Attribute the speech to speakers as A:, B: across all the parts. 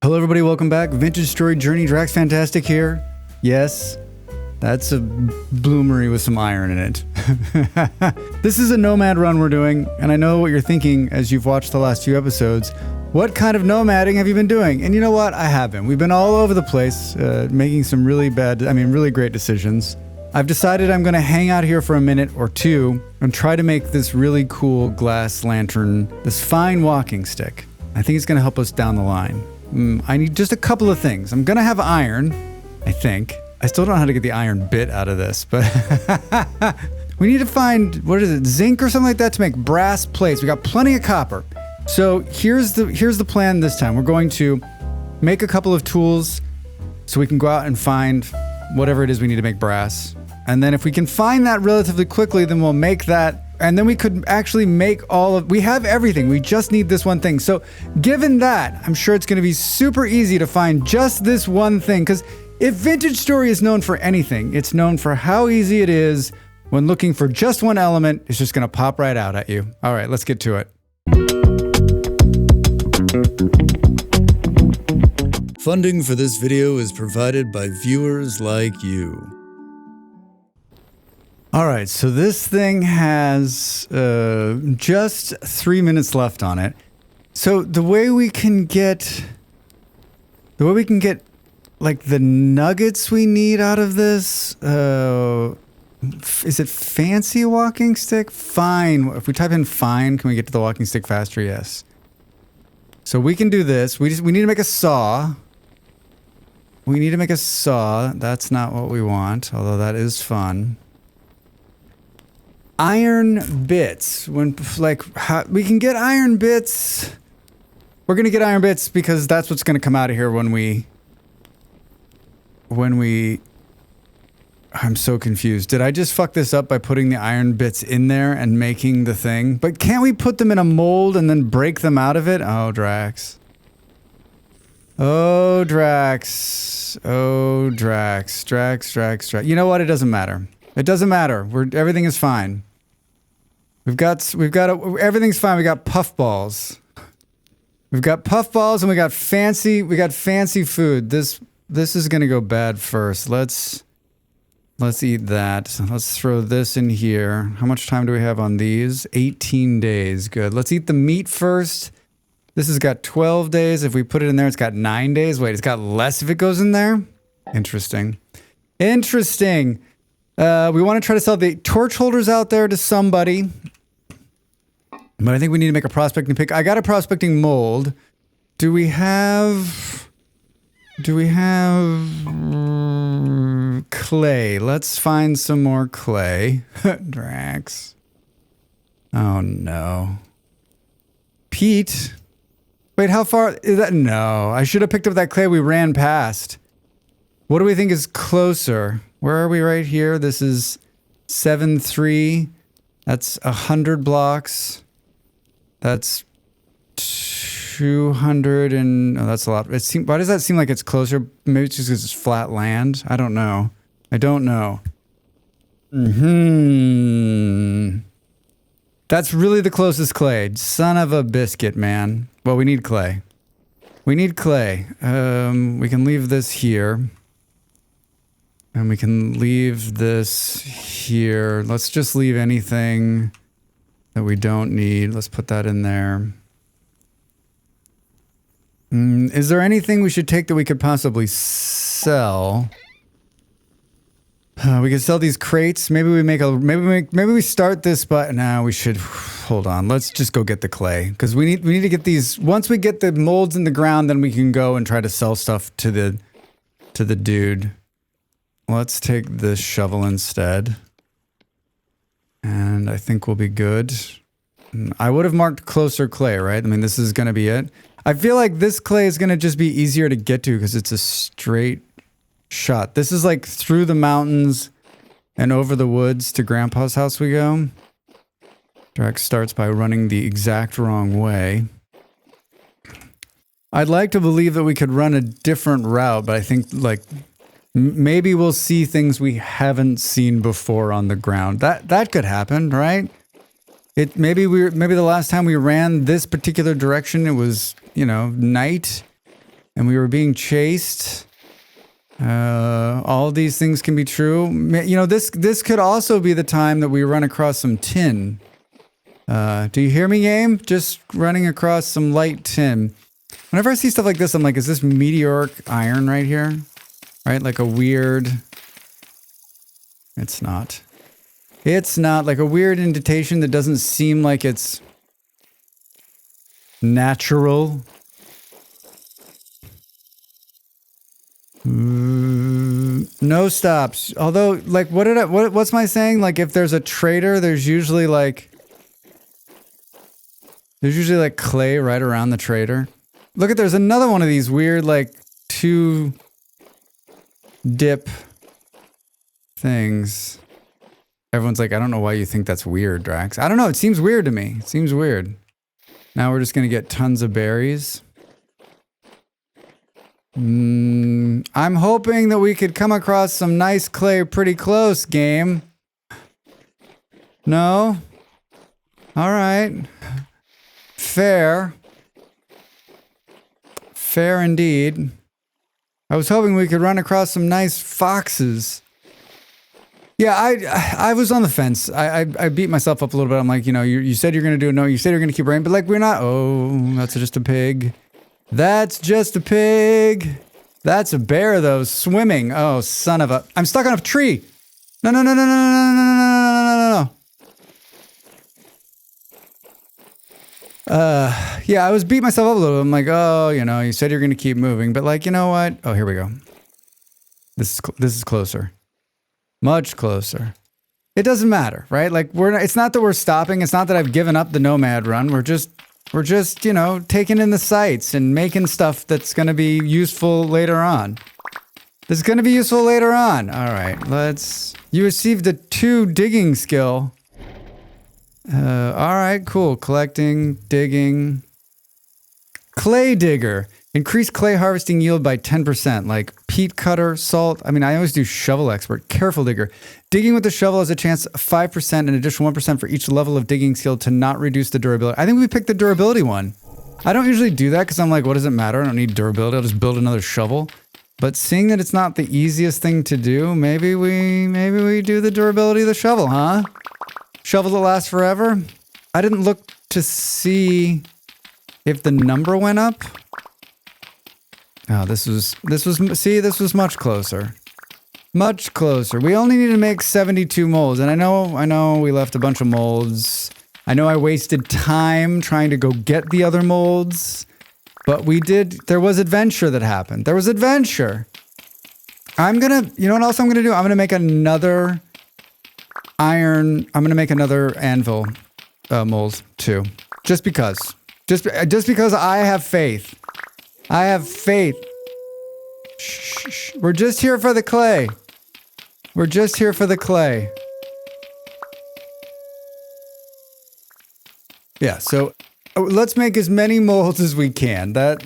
A: Hello everybody, welcome back. Vintage Story Journey, Dracs Fantastic here. Yes, that's a bloomery with some iron in it. This is a nomad run we're doing, and I know what you're thinking as you've watched the last few episodes. What kind of nomading have you been doing? And you know what? I have been. We've been all over the place, making some really great decisions. I've decided I'm going to hang out here for a minute or two and try to make this really cool glass lantern, this fine walking stick. I think it's going to help us down the line. I need just a couple of things. I'm gonna have iron, I think. I still don't know how to get the iron bit out of this, but we need to find, what is it, zinc or something like that to make brass plates. We got plenty of copper. So here's the plan this time. We're going to make a couple of tools so we can go out and find whatever it is we need to make brass. And then if we can find that relatively quickly, then we'll make that. And then we could actually make we have everything. We just need this one thing. So given that, I'm sure it's going to be super easy to find just this one thing. Because if Vintage Story is known for anything, it's known for how easy it is when looking for just one element. It's just going to pop right out at you. All right, let's get to it. Funding for this video is provided by viewers like you. Alright, so this thing has just 3 minutes left on it. So the way we can get like the nuggets we need out of this, is it fancy walking stick? Fine. If we type in fine, can we get to the walking stick faster? Yes. So we can do this. We need to make a saw. We need to make a saw. That's not what we want, although that is fun. Iron bits. We can get iron bits. We're gonna get iron bits because that's what's gonna come out of here when we. I'm so confused. Did I just fuck this up by putting the iron bits in there and making the thing? But can't we put them in a mold and then break them out of it? Oh, Dracs. Oh, Dracs. Oh, Dracs. Dracs. You know what? It doesn't matter. It doesn't matter. Everything is fine. Everything's fine. We got puffballs. We've got puffballs and we got fancy food. This is gonna go bad first. Let's eat that. Let's throw this in here. How much time do we have on these? 18 days. Good. Let's eat the meat first. This has got 12 days. If we put it in there, it's got 9 days. Wait, it's got less if it goes in there? Interesting. Interesting. We want to try to sell the torch holders out there to somebody. But I think we need to make a prospecting pick. I got a prospecting mold. Do we have clay? Let's find some more clay. Dracs. Oh no. Peat. Wait, how far is that? No, I should have picked up that clay we ran past. What do we think is closer? Where are we right here? This is 7-3. That's 100 blocks. That's 200 and... Oh, that's a lot. Why does that seem like it's closer? Maybe it's just because it's flat land? I don't know. That's really the closest clay. Son of a biscuit, man. Well, we need clay. We can leave this here. And we can leave this here. Let's just leave anything that we don't need. Let's put that in there. Is there anything we should take that we could possibly sell? We could sell these crates. Maybe we start this, but no, we should hold on. Let's just go get the clay because we need to get these. Once we get the molds in the ground, then we can go and try to sell stuff to the dude. Let's take this shovel instead. And I think we'll be good. I would have marked closer clay, right? I mean, this is going to be it. I feel like this clay is going to just be easier to get to because it's a straight shot. This is like through the mountains and over the woods to Grandpa's house we go. Drax starts by running the exact wrong way. I'd like to believe that we could run a different route, but I think like... Maybe we'll see things we haven't seen before on the ground. That could happen, right? Maybe the last time we ran this particular direction, it was, you know, night. and we were being chased. All these things can be true. You know, this could also be the time that we run across some tin. Do you hear me, game? Just running across some light tin. Whenever I see stuff like this, I'm like, is this meteoric iron right here? Right? Like a weird... It's not. It's not. Like a weird indentation that doesn't seem like it's natural. No stops. Although, like, what's my saying? Like, if there's a trader, there's usually like clay right around the trader. Look at, there's another one of these weird, like, 2 dip things. Everyone's like, I don't know why you think that's weird, Drax. I don't know. It seems weird to me. It seems weird. Now we're just going to get tons of berries. I'm hoping that we could come across some nice clay pretty close, game. No? All right. Fair. Fair indeed. I was hoping we could run across some nice foxes. Yeah, I was on the fence. I beat myself up a little bit. I'm like, you know, you said you're going to do it. No, you said you're going to keep rain, but like, we're not. Oh, that's just a pig. That's just a pig. That's a bear, though, swimming. Oh, son of a... I'm stuck on a tree. No, no, no, no, no, no, no, no, no, no, no. Yeah, I was beating myself up a little bit. I'm like, oh, you know, you said you're going to keep moving, but like, you know what? Oh, here we go. This is closer. Much closer. It doesn't matter, right? Like, it's not that we're stopping. It's not that I've given up the Nomad run. We're just, you know, taking in the sights and making stuff that's going to be useful later on. This is going to be useful later on. All right, you received a 2 digging skill. All right, cool. Collecting, digging. Clay digger. Increase clay harvesting yield by 10%, like peat cutter, salt. I mean, I always do shovel expert. Careful digger. Digging with the shovel has a chance of 5% and additional 1% for each level of digging skill to not reduce the durability. I think we picked the durability one. I don't usually do that because I'm like, what does it matter? I don't need durability. I'll just build another shovel. But seeing that it's not the easiest thing to do, maybe we do the durability of the shovel, huh? Shovel that lasts forever? I didn't look to see if the number went up. Oh, this was much closer. Much closer. We only need to make 72 molds, and I know we left a bunch of molds. I know I wasted time trying to go get the other molds, but there was adventure that happened. There was adventure. You know what else I'm gonna do? I'm gonna make another I'm gonna make another anvil mold too. Just because. Just because I have faith. I have faith. Shh. We're just here for the clay. We're just here for the clay. Yeah, so let's make as many molds as we can. That's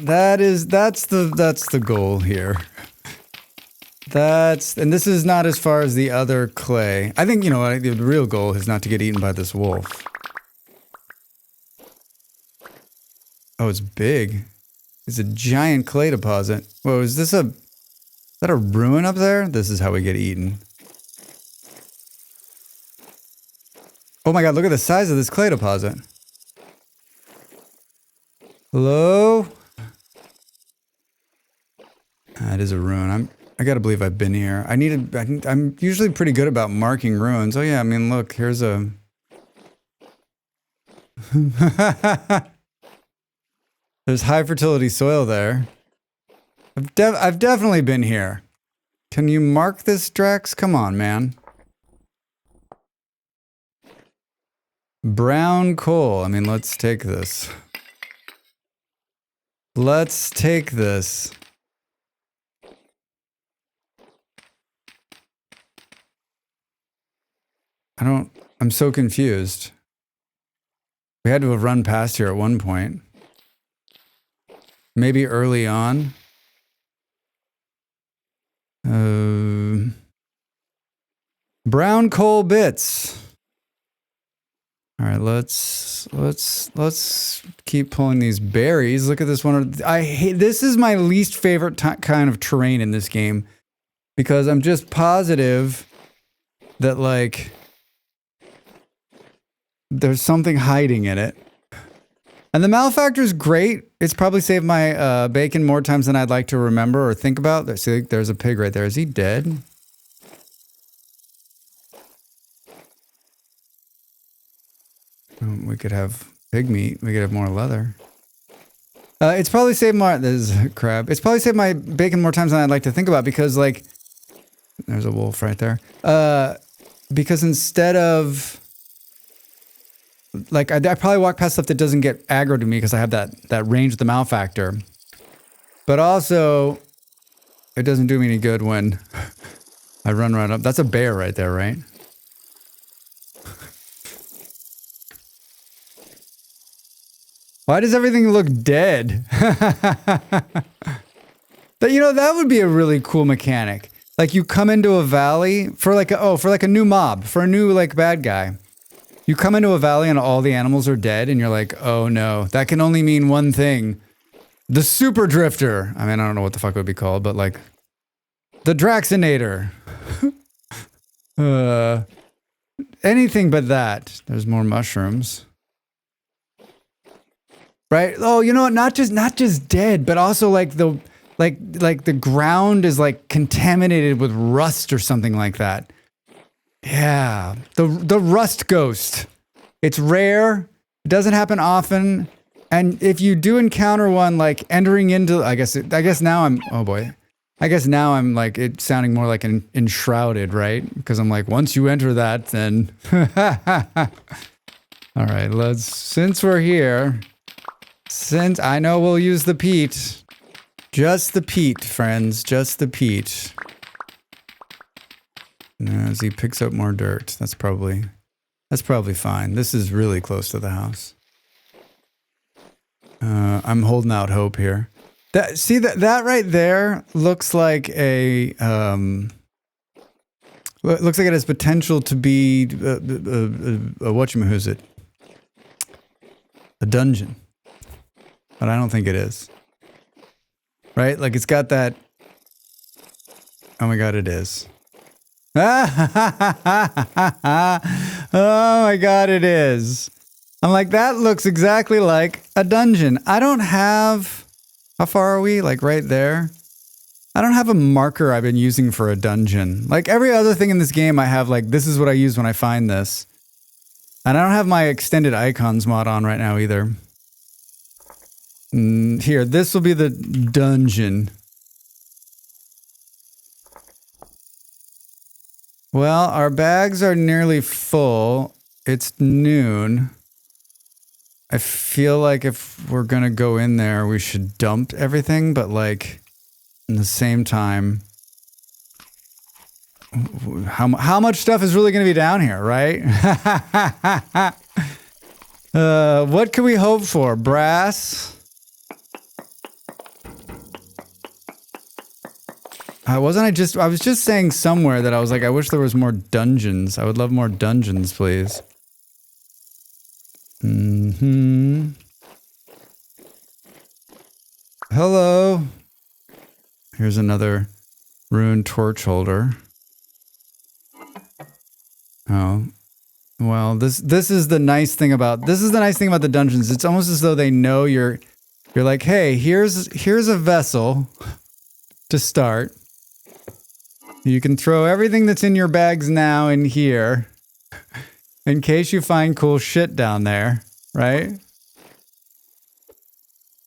A: the goal here. And this is not as far as the other clay. I think, you know, the real goal is not to get eaten by this wolf. Oh, it's big. It's a giant clay deposit. Whoa, is that a ruin up there? This is how we get eaten. Oh my god, look at the size of this clay deposit. Hello? That is a ruin. I gotta believe I've been here. I'm usually pretty good about marking ruins. Oh yeah, I mean, look, here's a... There's high fertility soil there. I've definitely been here. Can you mark this, Drax? Come on, man. Brown coal. I mean, let's take this. Let's take this. I'm so confused. We had to have run past here at one point. Maybe early on. Brown coal bits. All right, let's keep pulling these berries. Look at this one. This is my least favorite kind of terrain in this game because I'm just positive that like there's something hiding in it. And the malefactor is great. It's probably saved my bacon more times than I'd like to remember or think about. See, there's a pig right there. Is he dead? We could have pig meat. We could have more leather. It's probably saved my... This is a crab. It's probably saved my bacon more times than I'd like to think about because, like... There's a wolf right there. Because instead of... Like, I probably walk past stuff that doesn't get aggro to me because I have that range with the malefactor. But also, it doesn't do me any good when I run right up. That's a bear right there, right? Why does everything look dead? But you know, that would be a really cool mechanic. Like you come into a valley for like a new mob, for a new like bad guy. You come into a valley and all the animals are dead and you're like, oh no, that can only mean one thing. The super drifter. I mean, I don't know what the fuck it would be called, but like the Draxinator. Anything but that. There's more mushrooms. Right? Oh, you know what? Not just dead, but also like the ground is like contaminated with rust or something like that. Yeah, the rust ghost. It's rare. It doesn't happen often, and if you do encounter one, like entering into, I guess now I'm. Oh boy, I guess now I'm like it sounding more like an enshrouded, right? Because I'm like, once you enter that, then. All right, since we're here. Since I know we'll use the peat. Just the peat, friends. Just the peat. As he picks up more dirt. That's probably fine. This is really close to the house. I'm holding out hope here. That right there looks like a looks like it has potential to be a whatchamahoosit. A dungeon. But I don't think it is. Right? Like it's got that... Oh my god, it is. Oh my god, it is. I'm like, that looks exactly like a dungeon. I don't have... How far are we? Like right there? I don't have a marker I've been using for a dungeon. Like every other thing in this game I have like, this is what I use when I find this. And I don't have my extended icons mod on right now either. Here, this will be the dungeon. Well, our bags are nearly full. It's noon. I feel like if we're gonna go in there, we should dump everything, but like, in the same time, how much stuff is really gonna be down here, right? What can we hope for? Brass? I was just saying somewhere that I was like, I wish there was more dungeons. I would love more dungeons, please. Hello. Here's another ruined torch holder. Oh. Well, this is the nice thing about the dungeons. It's almost as though they know you're like, hey, here's a vessel to start. You can throw everything that's in your bags now in here in case you find cool shit down there, right?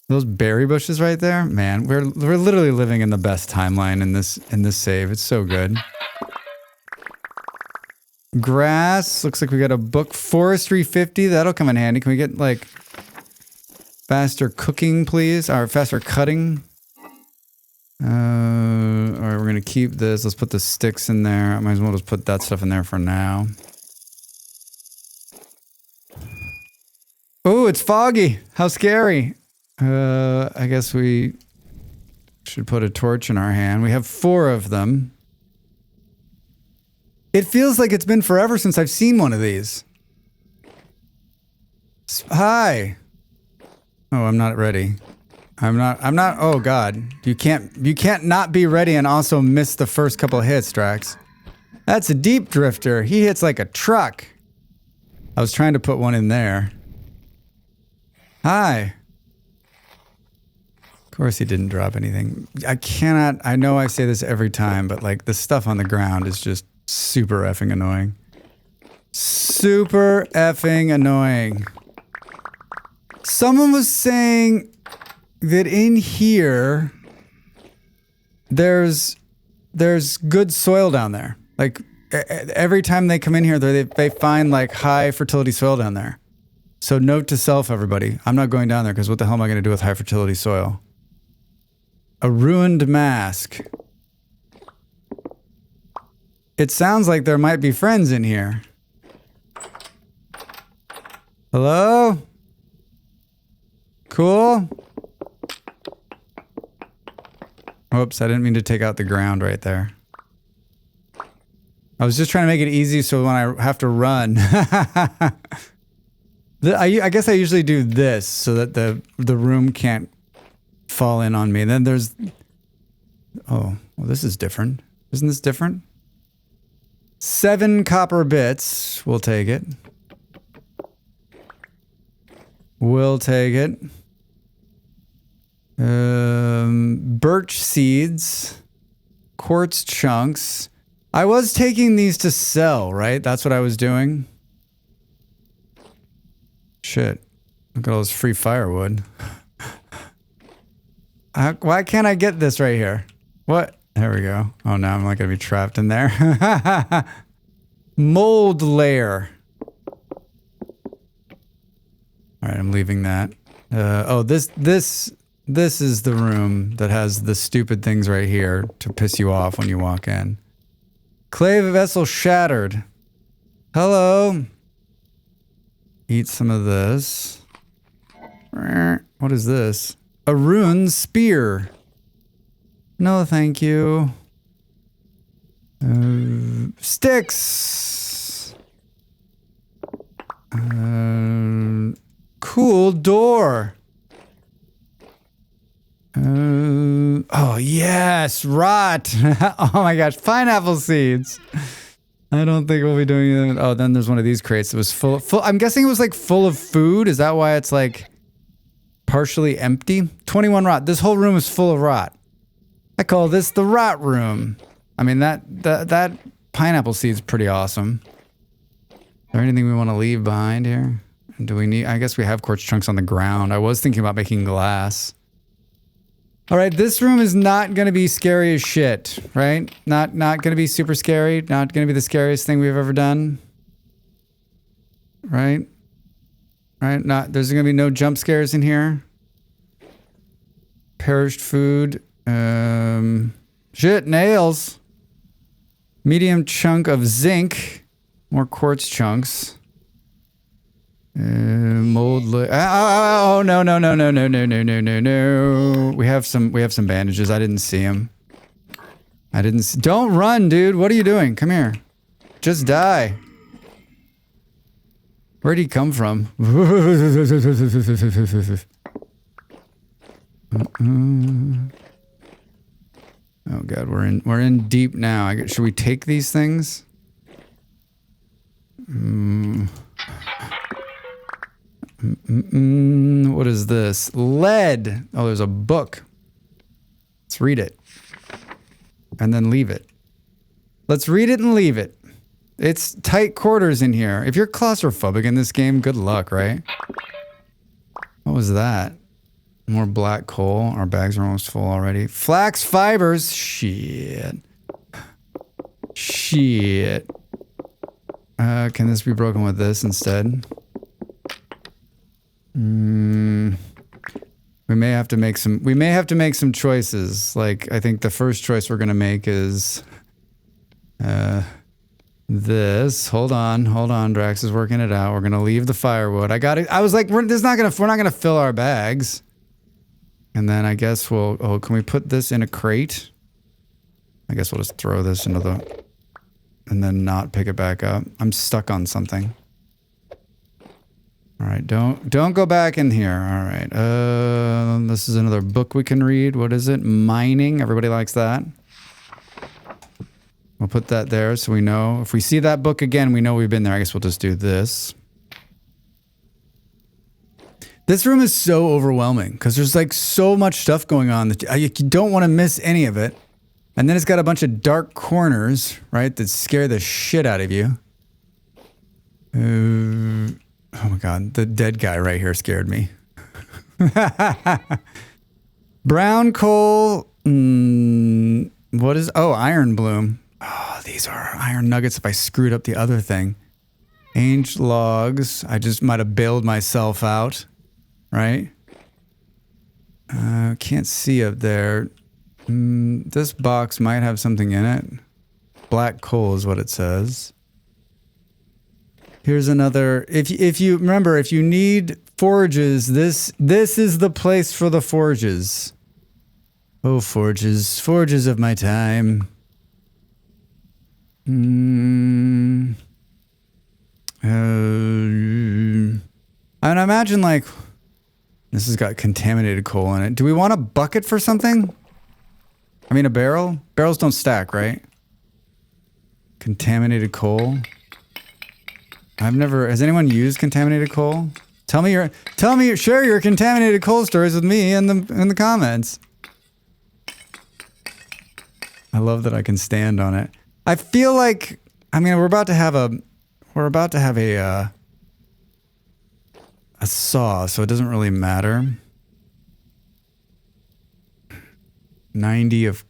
A: Those berry bushes right there, man, we're literally living in the best timeline in this save. It's so good. Grass, looks like we got a book. Forestry 50, that'll come in handy. Can we get like faster cooking, please? Or faster cutting? Alright, we're gonna keep this. Let's put the sticks in there. I might as well just put that stuff in there for now. Oh, it's foggy. How scary. I guess we should put a torch in our hand. We have 4 of them. It feels like it's been forever since I've seen one of these. Hi. Oh, I'm not ready. I'm not, oh God. You can't not be ready and also miss the first couple hits, Drax. That's a deep drifter. He hits like a truck. I was trying to put one in there. Hi. Of course he didn't drop anything. I know I say this every time, but like the stuff on the ground is just super effing annoying. Super effing annoying. Someone was saying that in here, there's good soil down there. Like every time they come in here, they find like high fertility soil down there. So note to self, everybody, I'm not going down there because what the hell am I going to do with high fertility soil? A ruined mask. It sounds like there might be friends in here. Hello? Cool? Oops, I didn't mean to take out the ground right there. I was just trying to make it easy so when I have to run. I guess I usually do this so that the room can't fall in on me. And then there's... Oh, well, this is different. Isn't this different? 7 copper bits. We'll take it. We'll take it. Birch seeds. Quartz chunks. I was taking these to sell, right? That's what I was doing. Shit. Look at all this free firewood. Why can't I get this right here? What? There we go. Oh, now I'm not going to be trapped in there. Mold layer. All right, I'm leaving that. Oh, this is the room that has the stupid things right here to piss you off when you walk in. Clay vessel shattered. Hello. Eat some of this. What is this? A rune spear. No, thank you. Sticks. Cool door. Oh, yes. Rot. Oh my gosh. Pineapple seeds. I don't think we'll be doing that. Oh, then there's one of these crates that was full. I'm guessing it was like full of food. Is that why it's like partially empty? 21 rot. This whole room is full of rot. I call this the rot room. I mean, that pineapple seed's pretty awesome. Is there anything we want to leave behind here? Do we need... I guess we have quartz chunks on the ground. I was thinking about making glass. All right, this room is not going to be scary as shit, right? Not going to be super scary. Not going to be the scariest thing we've ever done. Right? Right? There's going to be no jump scares in here. Perished food. Shit, nails. Medium chunk of zinc. More quartz chunks. Mold. Oh no! We have some bandages. I didn't see him. Don't run, dude. What are you doing? Come here. Just die. Where'd he come from? Oh god, we're in deep now. Should we take these things? What is this? Lead. Oh, there's a book. Let's read it. And then leave it. Let's read it and leave it. It's tight quarters in here. If you're claustrophobic in this game, good luck, right? What was that? More black coal. Our bags are almost full already. Flax fibers. Shit. Shit. Can this be broken with this instead? We may have to make some choices. Like, I think the first choice we're gonna make is this. Hold on, Drax is working it out. We're gonna leave the firewood. I got it. I was like, we're not gonna fill our bags. And then I guess can we put this in a crate? I guess we'll just throw this into the, and then not pick it back up. I'm stuck on something. All right, don't go back in here. All right. This is another book we can read. What is it? Mining. Everybody likes that. We'll put that there so we know. If we see that book again, we know we've been there. I guess we'll just do this. This room is so overwhelming because there's like so much stuff going on that you don't want to miss any of it. And then it's got a bunch of dark corners, right, that scare the shit out of you. Oh my god, the dead guy right here scared me. Brown coal. What is... Oh, iron bloom. Oh, these are iron nuggets if I screwed up the other thing. Ancient logs. I just might have bailed myself out. Right? Can't see up there. This box might have something in it. Black coal is what it says. Here's another. If you remember, if you need forges, this is the place for the forges. Oh, forges of my time. I imagine like this has got contaminated coal in it. Do we want a bucket for something? I mean, a barrel? Barrels don't stack, right? Contaminated coal. I've never... Has anyone used contaminated coal? Share your contaminated coal stories with me in the comments. I love that I can stand on it. I feel like... I mean, we're about to have a saw, so it doesn't really matter. 90 of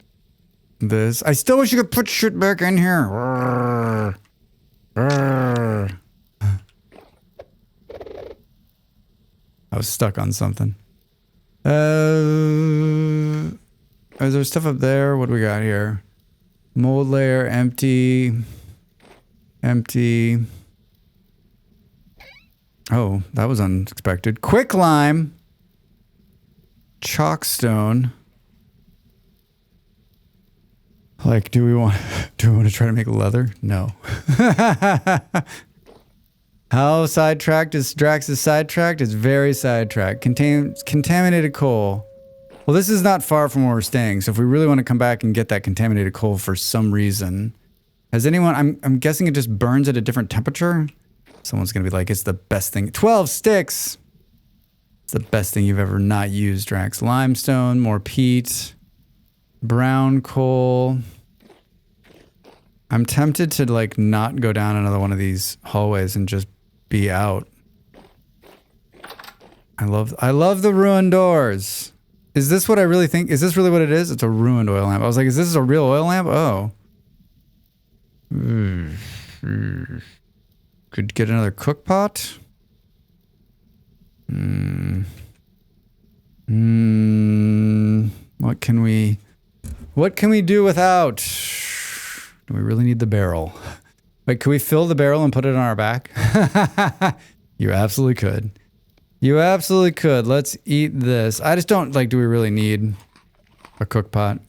A: this. I still wish you could put shit back in here. I was stuck on something. Is there stuff up there? What do we got here? Mold layer, empty. Empty. Oh, that was unexpected. Quicklime. Chalkstone. Like, do we want to try to make leather? No. How sidetracked is Drax is sidetracked? It's very sidetracked. Contaminated coal. Well, this is not far from where we're staying, so if we really want to come back and get that contaminated coal for some reason. Has anyone... I'm guessing it just burns at a different temperature? Someone's going to be like, it's the best thing. 12 sticks! It's the best thing you've ever not used, Drax. Limestone, more peat. Brown coal. I'm tempted to, like, not go down another one of these hallways and just be out. I love the ruined doors. Is this what I really think? Is this really what it is? It's a ruined oil lamp. I was like, is this a real oil lamp? Oh. Could get another cook pot. What can we do without? Do we really need the barrel? Wait, can we fill the barrel and put it on our back? You absolutely could. You absolutely could. Let's eat this. I just don't, like, do we really need a cook pot?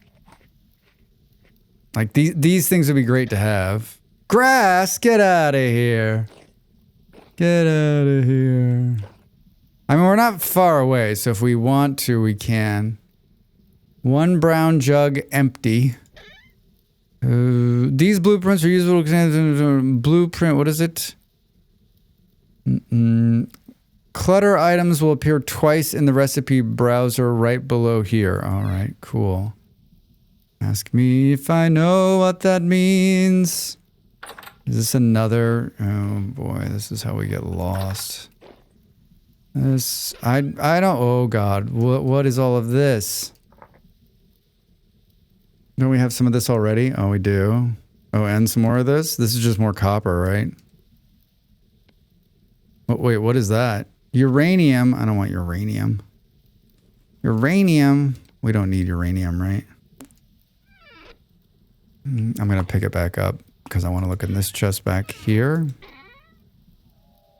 A: Like, these things would be great to have. Grass, get out of here. Get out of here. I mean, we're not far away, so if we want to, we can. One brown jug empty. These blueprints are useful. Blueprint, what is it? Clutter items will appear twice in the recipe browser right below here. All right, cool. Ask me if I know what that means. Is this another? Oh boy, this is how we get lost. This, I don't, oh God, what is all of this? Don't we have some of this already? Oh, we do. Oh, and some more of this? This is just more copper, right? Oh, wait, what is that? Uranium. I don't want uranium. Uranium. We don't need uranium, right? I'm going to pick it back up because I want to look in this chest back here.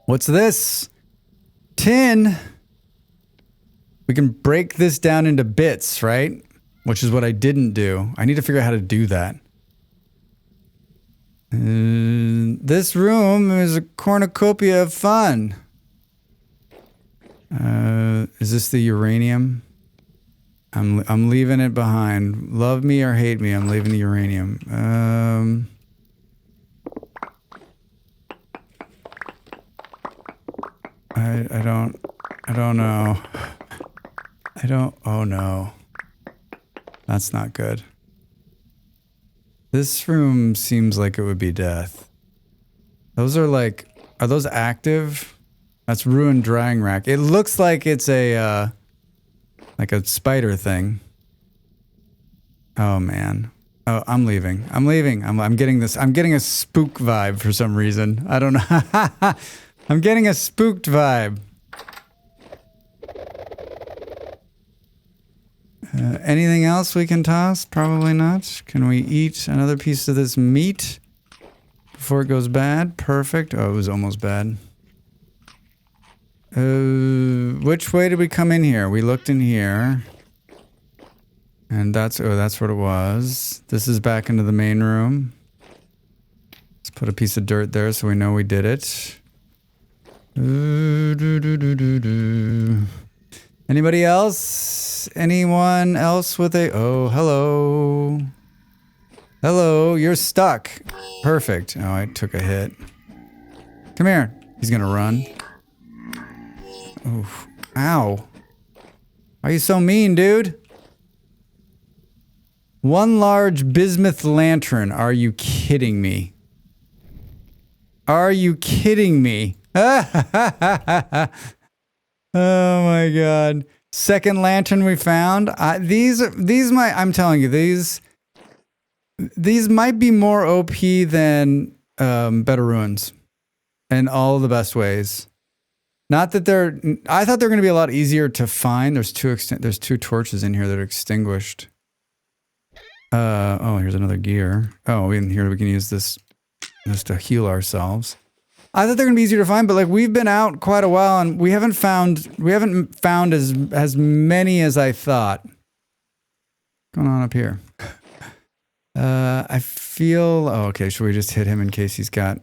A: What's this? Tin. We can break this down into bits, right? Which is what I didn't do. I need to figure out how to do that. This room is a cornucopia of fun. Is this the uranium? I'm leaving it behind. Love me or hate me, I'm leaving the uranium. I don't know. Oh no. That's not good. This room seems like it would be death. Those are like, are those active? That's ruined drying rack. It looks like it's a spider thing. Oh man. Oh, I'm leaving. I'm leaving. I'm getting this. I'm getting a spook vibe for some reason. I don't know. I'm getting a spooked vibe. Anything else we can toss? Probably not. Can we eat another piece of this meat before it goes bad? Perfect. Oh, it was almost bad. Which way did we come in here? We looked in here. And that's what it was. This is back into the main room. Let's put a piece of dirt there so we know we did it. Anybody else? Anyone else with a... Oh, hello. Hello, you're stuck. Perfect. Oh, I took a hit. Come here. He's gonna run. Oof. Ow. Why are you so mean, dude? One large bismuth lantern. Are you kidding me? Are you kidding me? Oh my god. Second lantern we found. I'm telling you, these might be more OP than Better Ruins in all the best ways. Not that I thought they're going to be a lot easier to find. There's two torches in here that are extinguished. Oh, here's another gear. Oh, in here we can use this to heal ourselves. I thought they're gonna be easier to find, but like we've been out quite a while and we haven't found as many as I thought. What's going on up here? I feel. Oh, okay. Should we just hit him in case he's got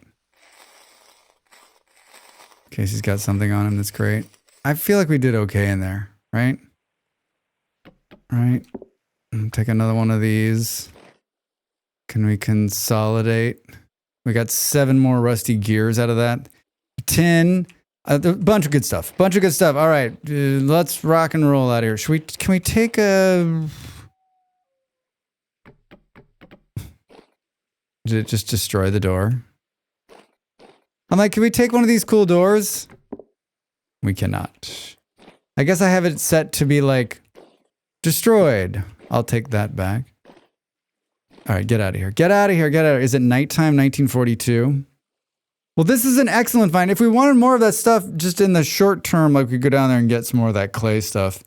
A: something on him that's great? I feel like we did okay in there, right? Right. Take another one of these. Can we consolidate? We got 7 more rusty gears out of that. 10. A bunch of good stuff. All right. Let's rock and roll out here. Can we take a... Did it just destroy the door? I'm like, can we take one of these cool doors? We cannot. I guess I have it set to be like destroyed. I'll take that back. All right, get out of here. Get out of here. Is it nighttime 1942? Well, this is an excellent find. If we wanted more of that stuff just in the short term, like we could go down there and get some more of that clay stuff.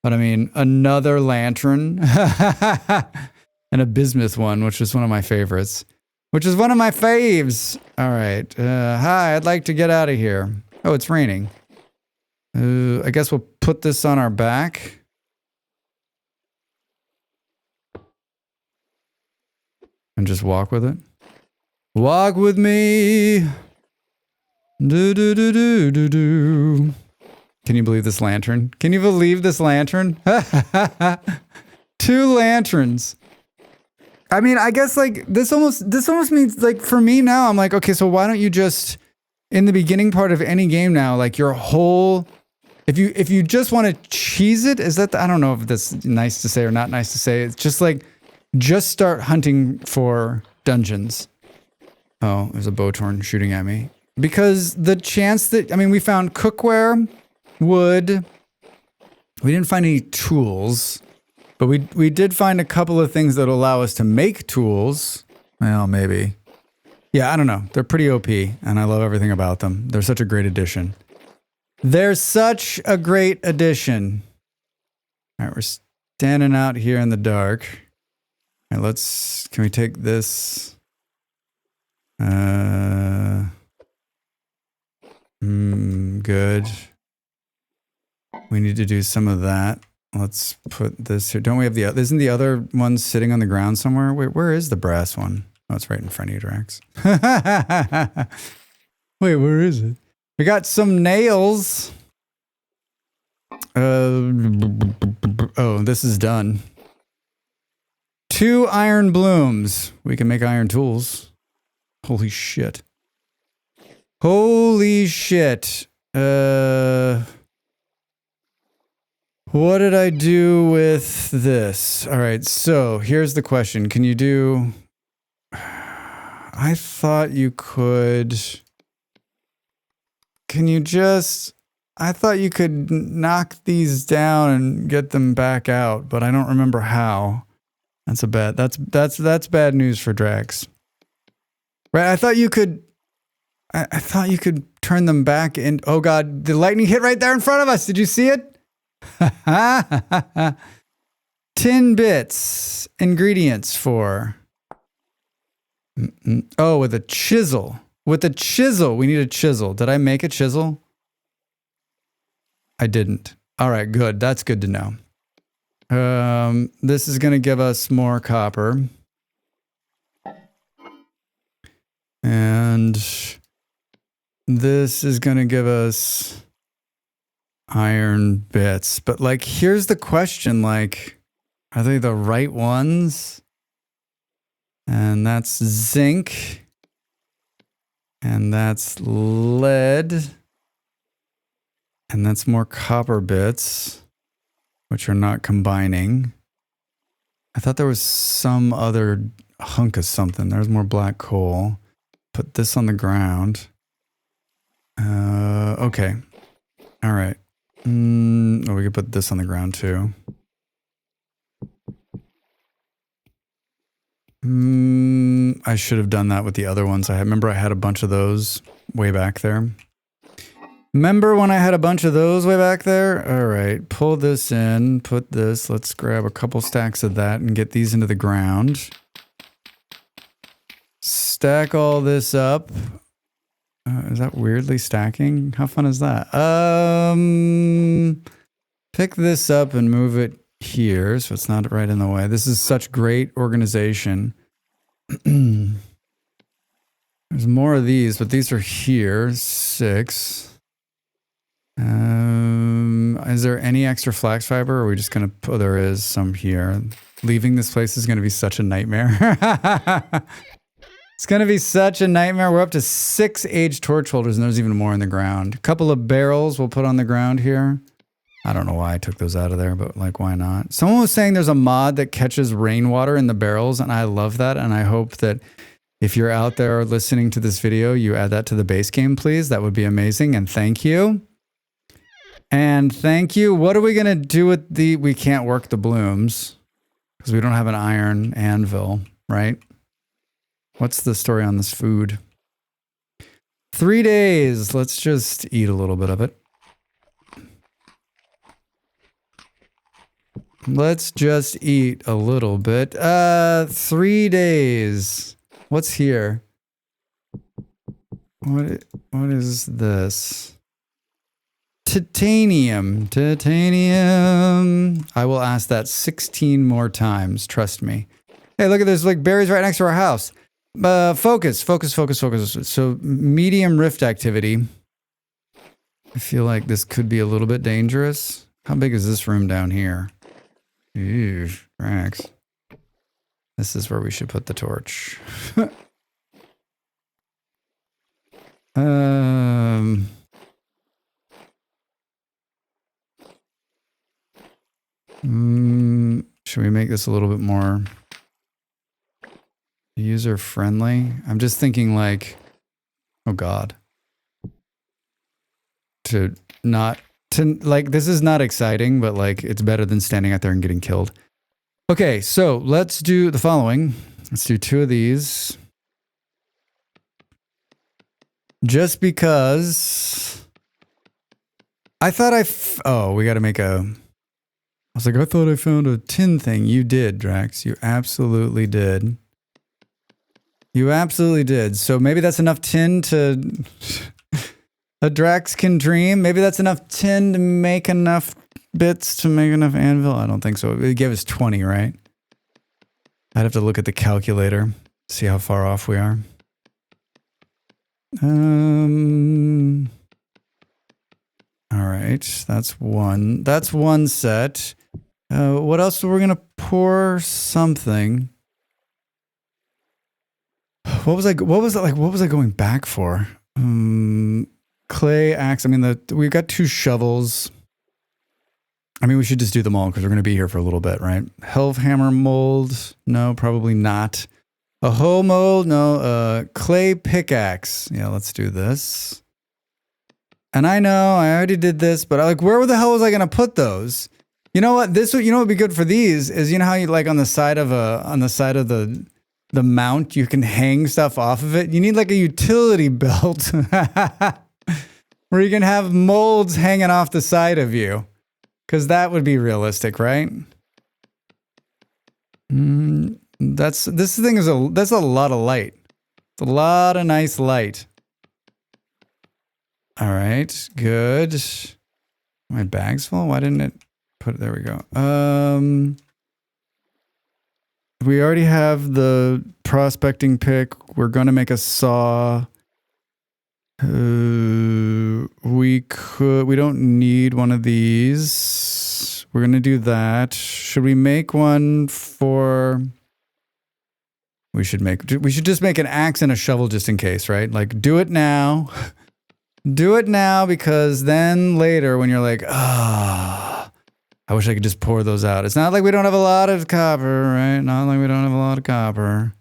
A: But I mean, another lantern and a bismuth one, which is one of my favorites. Which is one of my faves. All right. Hi, I'd like to get out of here. Oh, it's raining. I guess we'll put this on our back. And just walk with it. Walk with me. Do do do do do do. Can you believe this lantern? Can you believe this lantern? 2 lanterns. I mean, I guess like this almost means like for me now, I'm like, okay, so why don't you just in the beginning part of any game now, like your whole, if you just want to cheese it, is that I don't know if that's nice to say or not nice to say. It's just like. Just start hunting for dungeons. Oh, there's a Bowtorn shooting at me. Because the chance that, I mean, we found cookware, wood. We didn't find any tools. But we did find a couple of things that allow us to make tools. Well, maybe. Yeah, I don't know. They're pretty OP, and I love everything about them. They're such a great addition. They're such a great addition. All right, we're standing out here in the dark. All right, can we take this? Good. We need to do some of that. Let's put this here. Don't we have isn't the other one sitting on the ground somewhere? Wait, where is the brass one? Oh, it's right in front of you, Dracs. Wait, where is it? We got some nails. Oh, this is done. 2 iron blooms. We can make iron tools. Holy shit. Holy shit. What did I do with this? All right, so here's the question. Can you do... I thought you could... Can you just... I thought you could knock these down and get them back out, but I don't remember how. That's bad news for Dracs. Right, I thought you could... I thought you could turn them back in... Oh god, the lightning hit right there in front of us! Did you see it? 10 bits. Ingredients for... Oh, with a chisel. With a chisel. We need a chisel. Did I make a chisel? I didn't. All right, good. That's good to know. This is going to give us more copper. And this is going to give us iron bits. But like, here's the question, like, are they the right ones? And that's zinc. And that's lead. And that's more copper bits, which are not combining. I thought there was some other hunk of something. There's more black coal. Put this on the ground. Okay. All right. Oh, we could put this on the ground too. I should have done that with the other ones. I remember I had a bunch of those way back there. Remember when I had a bunch of those way back there? All right, pull this in, put this. Let's grab a couple stacks of that and get these into the ground. Stack all this up. Is that weirdly stacking? How fun is that? Pick this up and move it here so it's not right in the way. This is such great organization. There's more of these, but these are here. 6. Is there any extra flax fiber, or are we just gonna... Oh, there is some here. Leaving this place is gonna be such a nightmare. It's gonna be such a nightmare. We're up to 6 aged torch holders, and there's even more in the ground. A couple of barrels we'll put on the ground here. I don't know why I took those out of there, but like, why not? Someone was saying there's a mod that catches rainwater in the barrels, and I love that, and I hope that if you're out there listening to this video, you add that to the base game, please. That would be amazing, and thank you. And thank you. What are we going to do with the... We can't work the blooms because we don't have an iron anvil, right? What's the story on this food? 3 days. Let's just eat a little bit of it. Let's just eat a little bit. 3 days. What's here? What is this? Titanium. Titanium. I will ask that 16 more times. Trust me. Hey, look at this. Like berries right next to our house. Focus. So medium rift activity. I feel like this could be a little bit dangerous. How big is this room down here? Ew, Dracs. This is where we should put the torch. Should we make this a little bit more user friendly? I'm just thinking like, oh God. Like, this is not exciting, but like, it's better than standing out there and getting killed. Okay, so let's do the following. Let's do 2 of these. Just because I thought oh, we got to make a... I was like, I thought I found a tin thing. You did, Dracs. You absolutely did. You absolutely did. So maybe that's enough tin to... A Dracs can dream. Maybe that's enough tin to make enough bits to make enough anvil. I don't think so. It gave us 20, right? I'd have to look at the calculator, see how far off we are. All All right, that's one. That's one set. What else? We're gonna pour something. What was I going back for? Clay, axe. I mean, we've got 2 shovels. I mean, we should just do them all because we're going to be here for a little bit, right? Hammer mold. No, probably not. A hoe mold. No. Clay pickaxe. Yeah, let's do this. And I know I already did this, but where the hell was I going to put those? You know what? You know what would be good for these is, you know how you on the side of the mount, you can hang stuff off of it. You need like a utility belt where you can have molds hanging off the side of you. Because that would be realistic, right? That's a lot of light. It's a lot of nice light. All right, good. My bag's full. Why didn't it put it? There we go. We already have the prospecting pick. We're going to make a saw. We don't need one of these. We're going to do that. Should we make one for... We should just make an axe and a shovel just in case, right? Like, do it now. Do it now, because then later when you're like, I wish I could just pour those out. It's not like we don't have a lot of copper, right? Not like we don't have a lot of copper.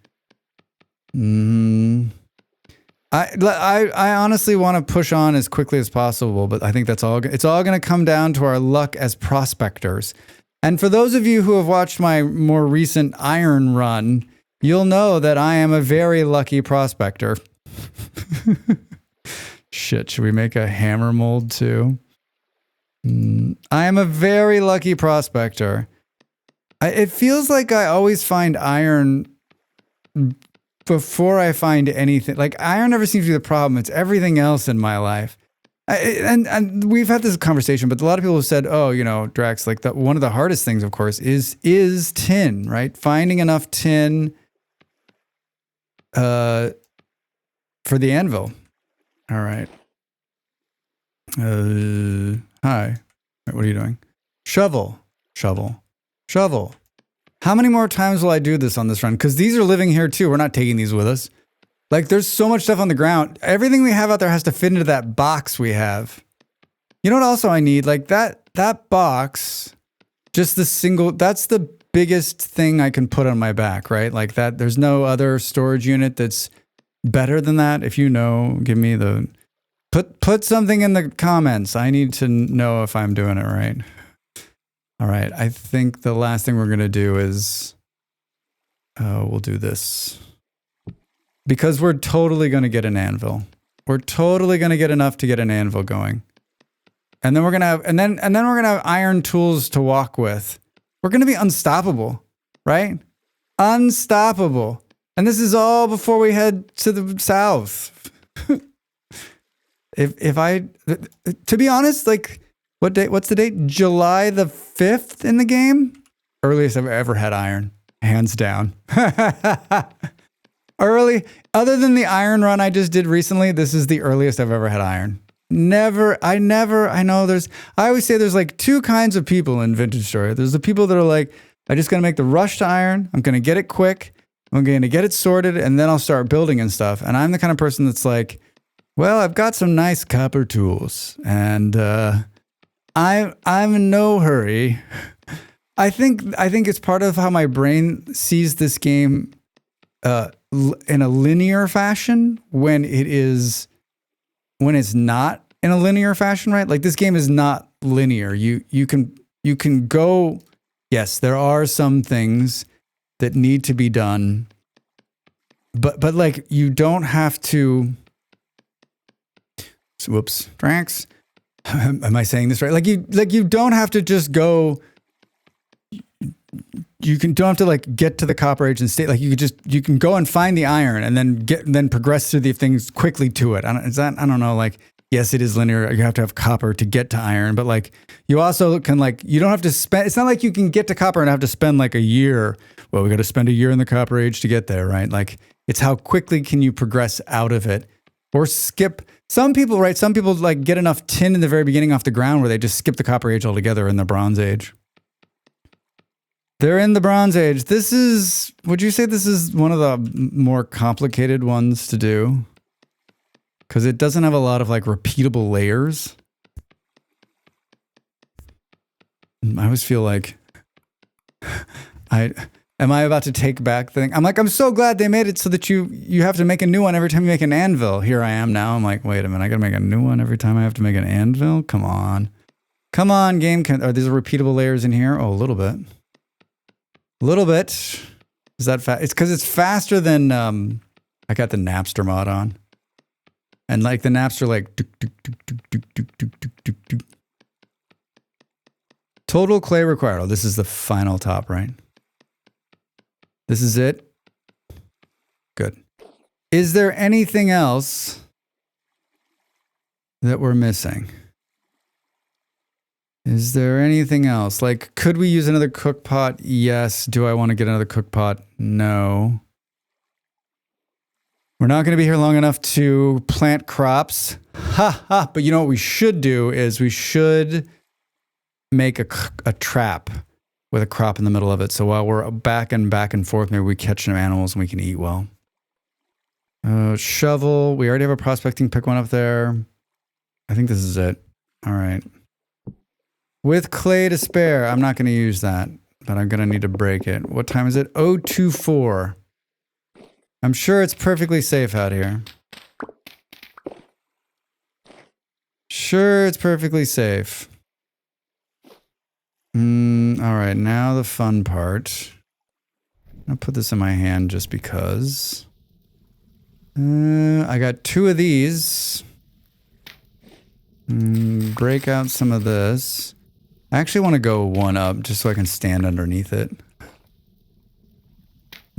A: I honestly want to push on as quickly as possible, but I think it's all going to come down to our luck as prospectors. And for those of you who have watched my more recent iron run, you'll know that I am a very lucky prospector. Shit, should we make a hammer mold too? I am a very lucky prospector. It feels like I always find iron before I find anything. Like, iron never seems to be the problem. It's everything else in my life. And we've had this conversation, but a lot of people have said, oh, you know, Drax, like one of the hardest things, of course, is tin, right? Finding enough tin for the anvil. All right. Hi. What are you doing? Shovel. How many more times will I do this on this run? Because these are living here too. We're not taking these with us. Like, there's so much stuff on the ground. Everything we have out there has to fit into that box we have. You know what also I need? Like, that box, just the single, that's the biggest thing I can put on my back, right? Like that, there's no other storage unit that's better than that. If you know, give me the... Put something in the comments. I need to know if I'm doing it right. All right. I think the last thing we're going to do is we'll do this. Because we're totally going to get an anvil. We're totally going to get enough to get an anvil going. And then we're going to have and then we're going to have iron tools to walk with. We're going to be unstoppable, right? Unstoppable. And this is all before we head to the south. To be honest, like, what's the date? July the 5th in the game? Earliest I've ever had iron. Hands down. Other than the iron run I just did recently, this is the earliest I've ever had iron. I always say there's like 2 kinds of people in Vintage Story. There's the people that are like, I just gotta make the rush to iron. I'm gonna get it quick. I'm gonna get it sorted, and then I'll start building and stuff. And I'm the kind of person that's like, well, I've got some nice copper tools, and I'm in no hurry. I think it's part of how my brain sees this game in a linear fashion when it's not in a linear fashion, right? Like, this game is not linear. You can go. Yes, there are some things that need to be done, but like, you don't have to. Whoops, Drax. Am I saying this right? Like you don't have to just go. Don't have to like get to the copper age and stay. Like, you can go and find the iron and then progress through the things quickly to it. I don't know. Like, yes, it is linear. You have to have copper to get to iron, but like, you also can, like, you don't have to spend. It's not like you can get to copper and have to spend like a year. Well, we got to spend a year in the copper age to get there, right? Like, it's how quickly can you progress out of it. Or skip. Some people, right? Some people like get enough tin in the very beginning off the ground where they just skip the Copper Age altogether in the Bronze Age. They're in the Bronze Age. This is, would you say this is one of the more complicated ones to do? Because it doesn't have a lot of like repeatable layers. I always feel like am I about to take back the thing? I'm like, I'm so glad they made it so that you have to make a new one every time you make an anvil. Here I am now. I'm like, wait a minute, I gotta make a new one every time I have to make an anvil? Come on. Come on, game. Are these repeatable layers in here? Oh, a little bit. A little bit. Is that fast? It's because it's faster than, I got the Knapster mod on. And like the Knapster, like, total clay required. Oh, this is the final top, right? This is it? Good. Is there anything else that we're missing? Is there anything else? Like, could we use another cook pot? Yes. Do I want to get another cook pot? No. We're not going to be here long enough to plant crops. Ha ha. But you know what we should do is we should make a trap with a crop in the middle of it. So while we're back and forth, maybe we catch some animals and we can eat well. Shovel. We already have a prospecting pick one up there. I think this is it. All right. With clay to spare. I'm not going to use that, but I'm going to need to break it. What time is it? 024. I'm sure it's perfectly safe out here. Sure, it's perfectly safe. All right, now the fun part. I'll put this in my hand just because. I got 2 of these. Break out some of this. I actually want to go 1 up just so I can stand underneath it.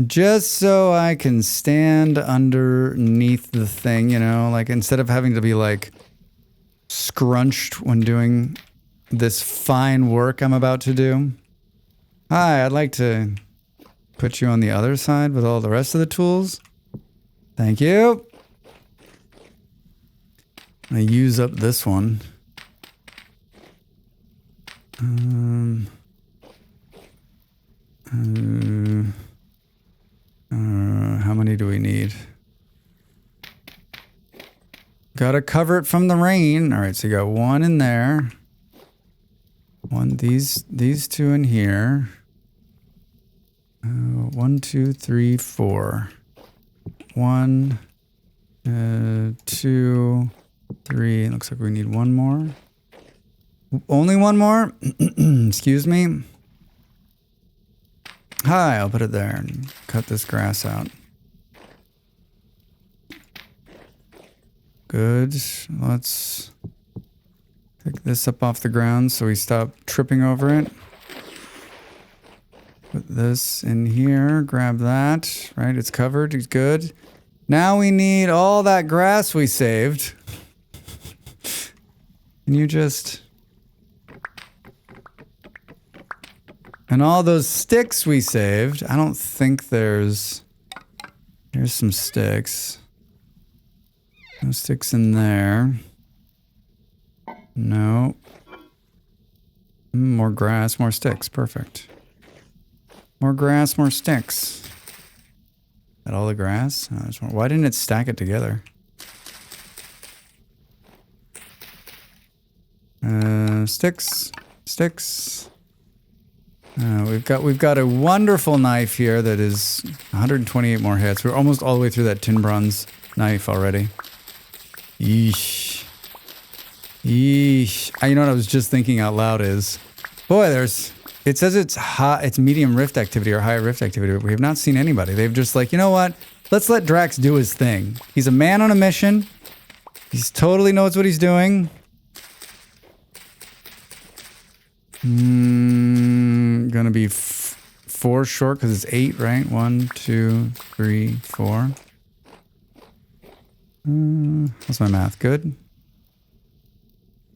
A: Just so I can stand underneath the thing, you know, like instead of having to be like scrunched when doing this fine work I'm about to do. Hi, I'd like to put you on the other side with all the rest of the tools. Thank you. I use up this one. How many do we need? Gotta cover it from the rain. All right, so you got 1 in there. These 2 in here. 1, 2, 3, 4. 1, 2, 3. It looks like we need 1 more. Only 1 more? Excuse me. Hi, I'll put it there and cut this grass out. Good. Let's pick this up off the ground so we stop tripping over it. Put this in here. Grab that. Right, it's covered. It's good. Now we need all that grass we saved. Can you just... And all those sticks we saved. I don't think there's... Here's some sticks. No sticks in there. No. More grass, more sticks. Perfect. More grass, more sticks. Is that all the grass? Oh, why didn't it stack it together? Sticks. Sticks. We've got a wonderful knife here that is 128 more hits. We're almost all the way through that tin bronze knife already. Yeesh. Yeesh. You know what I was just thinking out loud is, boy, it says it's high, it's medium rift activity or high rift activity, but we have not seen anybody. They've just like, you know what? Let's let Dracs do his thing. He's a man on a mission. He's totally knows what he's doing. Gonna be 4 short because it's 8, right? 1, 2, 3, 4. What's my math? Good.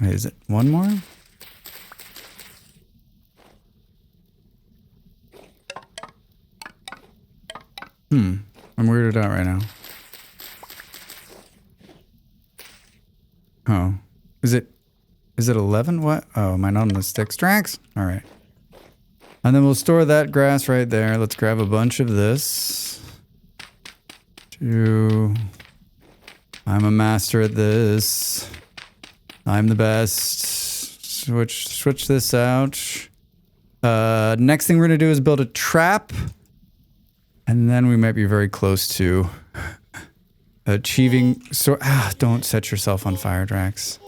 A: Wait, is it 1 more? I'm weirded out right now. Oh. Is it 11? What? Oh, am I not on the sticks? Dracs? All right. And then we'll store that grass right there. Let's grab a bunch of this. 2. I'm a master at this. I'm the best. Switch this out. Next thing we're gonna do is build a trap. And then we might be very close to achieving... don't set yourself on fire, Drax.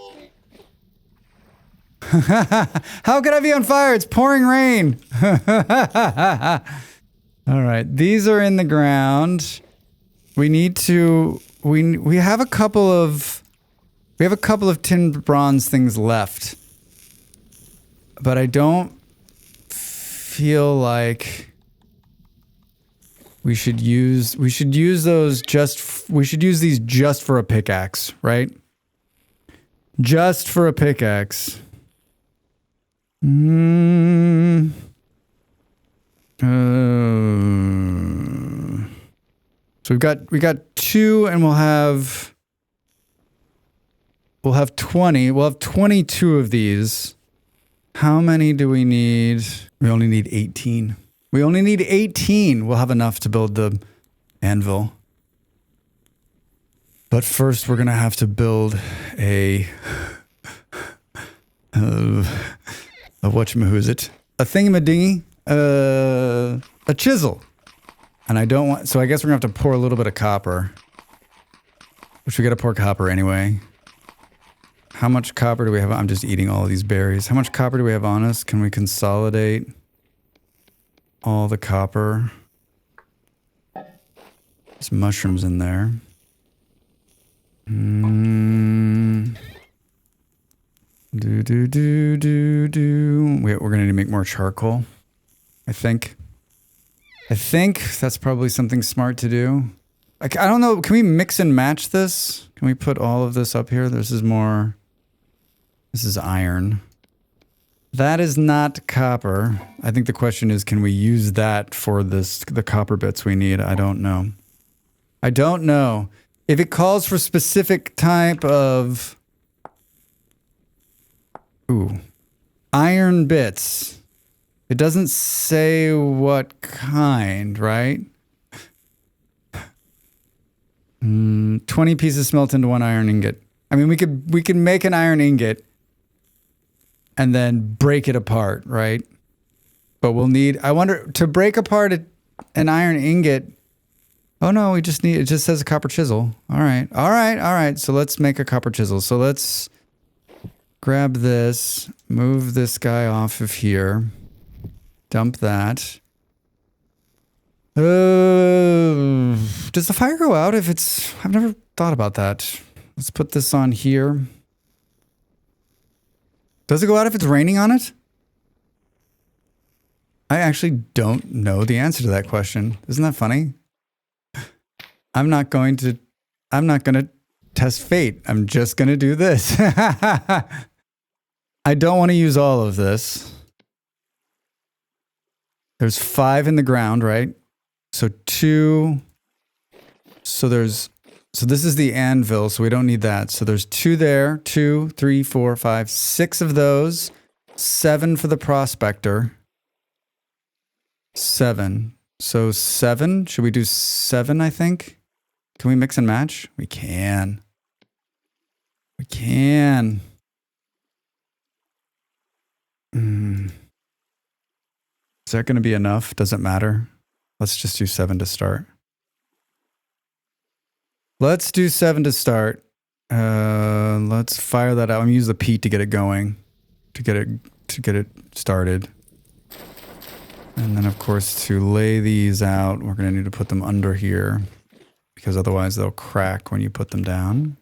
A: How could I be on fire? It's pouring rain. All right, these are in the ground. We need to... We have a couple of... We have a couple of tin bronze things left. But I don't feel like we should use those we should use these just for a pickaxe, right? Just for a pickaxe. So we got 2 and we'll have 20. We'll have 22 of these. How many do we need? We only need 18. We only need 18. We'll have enough to build the anvil. But first we're going to have to build a whatchamahoosit? A thingamadingy? A chisel. And I don't want... So I guess we're going to have to pour a little bit of copper. Which we got to pour copper anyway. How much copper do we have? I'm just eating all of these berries. How much copper do we have on us? Can we consolidate all the copper? There's mushrooms in there. Wait, we're gonna need to make more charcoal. I think that's probably something smart to do. I don't know. Can we mix and match this? Can we put all of this up here? This is more... This is iron. That is not copper. I think the question is, can we use that for the copper bits we need? I don't know. I don't know. If it calls for specific type of... iron bits. It doesn't say what kind, right? 20 pieces smelt into 1 iron ingot. I mean, we could make an iron ingot and then break it apart, right? But we'll need... I wonder, to break apart an iron ingot... Oh no, we just need... It just says a copper chisel. All right. So let's make a copper chisel. So let's grab this, move this guy off of here, dump that. Does the fire go out if it's... I've never thought about that. Let's put this on here. Does it go out if it's raining on it? I actually don't know the answer to that question. Isn't that funny? I'm not going to test fate. I'm just going to do this. I don't want to use all of this. There's 5 in the ground, right? So 2. So this is the anvil, so we don't need that. So there's 2 there. 2, 3, 4, 5, 6 of those. 7 for the prospector. 7. So 7. Should we do 7, I think? Can we mix and match? We can. We can. Is that going to be enough? Doesn't matter. Let's just do 7 to start. Let's do 7 to start. Let's fire that out. I'm gonna use the peat to get it going, to get it started. And then, of course, to lay these out, we're gonna need to put them under here because otherwise they'll crack when you put them down.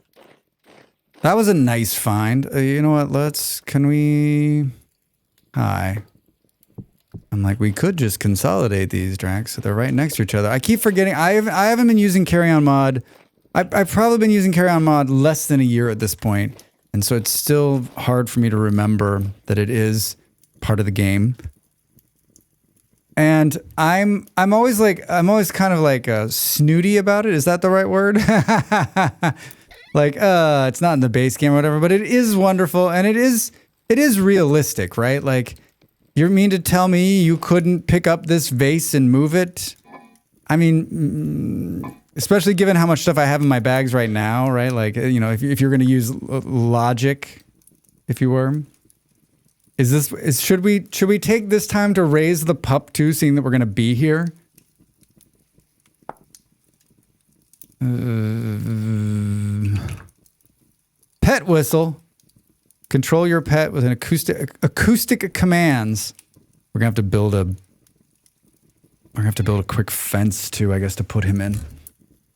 A: That was a nice find. You know what? Can we? Hi. I'm like, we could just consolidate these, Dracs, so they're right next to each other. I keep forgetting. I haven't been using Carry-On Mod. I've probably been using Carry-On Mod less than a year at this point, and so it's still hard for me to remember that it is part of the game. And I'm always kind of like snooty about it. Is that the right word? Like, it's not in the base game or whatever, but it is wonderful, and it is realistic, right? Like, you mean to tell me you couldn't pick up this vase and move it? I mean, especially given how much stuff I have in my bags right now, right? Like, you know, if you're going to use logic, if you were, should we take this time to raise the pup too, seeing that we're going to be here? Pet whistle. Control your pet with an acoustic commands. We're gonna have to build a quick fence too, I guess, to put him in.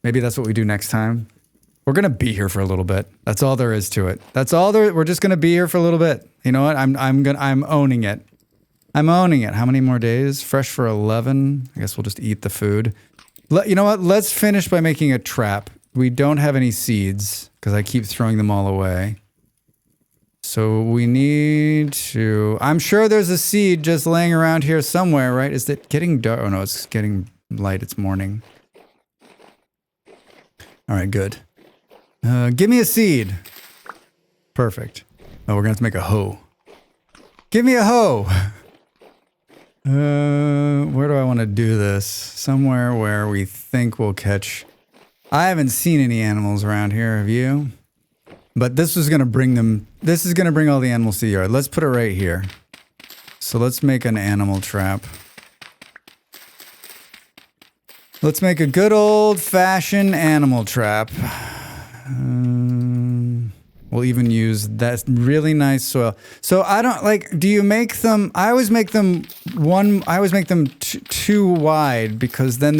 A: Maybe that's what we do next time. We're gonna be here for a little bit. That's all there is to it. That's all there. We're just gonna be here for a little bit. You know what? I'm owning it. I'm owning it. How many more days? Fresh for 11. I guess we'll just eat the food. You know what? Let's finish by making a trap. We don't have any seeds because I keep throwing them all away. So we need to... I'm sure there's a seed just laying around here somewhere, right? Is it getting dark? Oh no, it's getting light. It's morning. All right, good. Give me a seed. Perfect. Oh, we're gonna have to make a hoe. Give me a hoe. Where do I want to do this? Somewhere where we think we'll catch... I haven't seen any animals around here, have you? But this is going to bring them... This is going to bring all the animals to the yard. Let's put it right here. So let's make an animal trap. Let's make a good old-fashioned animal trap. We'll even use that really nice soil. So I don't like, do you make them, I always make them too wide because then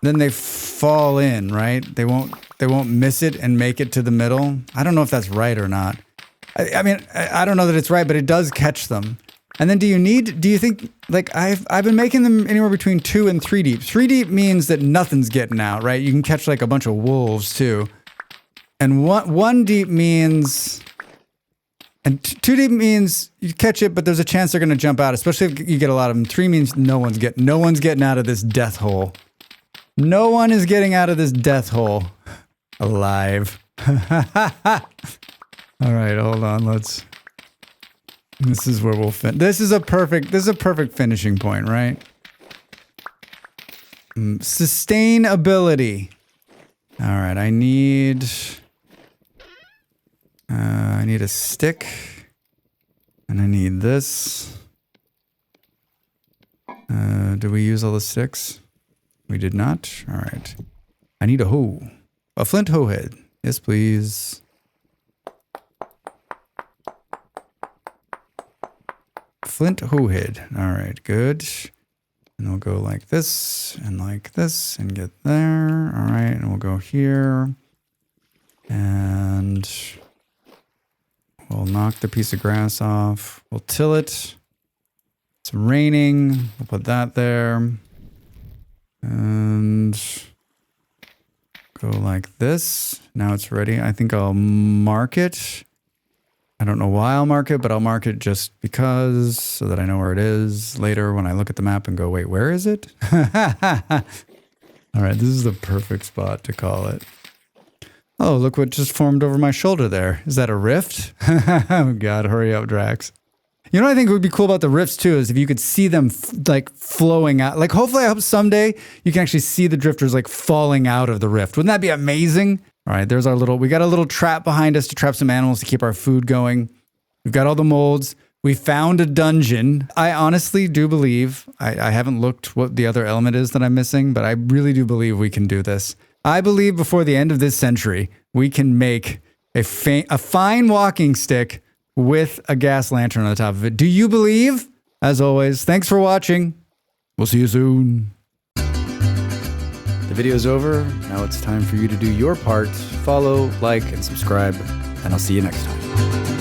A: they fall in, right? They won't miss it and make it to the middle. I don't know if that's right or not. I mean, I don't know that it's right, but it does catch them. And then do you think, like I've been making them anywhere between 2 and 3 deep. 3 deep means that nothing's getting out, right? You can catch like a bunch of wolves too. And 1 deep means, and 2 deep means you catch it, but there's a chance they're going to jump out, especially if you get a lot of them. 3 means no one's getting out of this death hole. No one is getting out of this death hole alive. All right, hold on. This is where we'll fit. This is a perfect finishing point, right? Sustainability. All right, I need a stick, and I need this. Did we use all the sticks? We did not. All right. I need a hoe. A flint hoe head. Yes, please. Flint hoe head. All right, good. And we'll go like this and get there. All right, and we'll go here. And we'll knock the piece of grass off. We'll till it. It's raining. We'll put that there. And go like this. Now it's ready. I think I'll mark it. I don't know why I'll mark it, but I'll mark it just because, so that I know where it is later when I look at the map and go, wait, where is it? All right, this is the perfect spot to call it. Oh, look what just formed over my shoulder there. Is that a rift? Oh God, hurry up, Dracs. You know what I think would be cool about the rifts too is if you could see them like flowing out. Like hopefully I hope someday you can actually see the drifters like falling out of the rift. Wouldn't that be amazing? All right, there's we got a little trap behind us to trap some animals to keep our food going. We've got all the molds. We found a dungeon. I honestly do believe, I haven't looked what the other element is that I'm missing, but I really do believe we can do this. I believe before the end of this century, we can make a fine walking stick with a gas lantern on the top of it. Do you believe? As always, thanks for watching. We'll see you soon. The video's over. Now it's time for you to do your part. Follow, like, and subscribe, and I'll see you next time.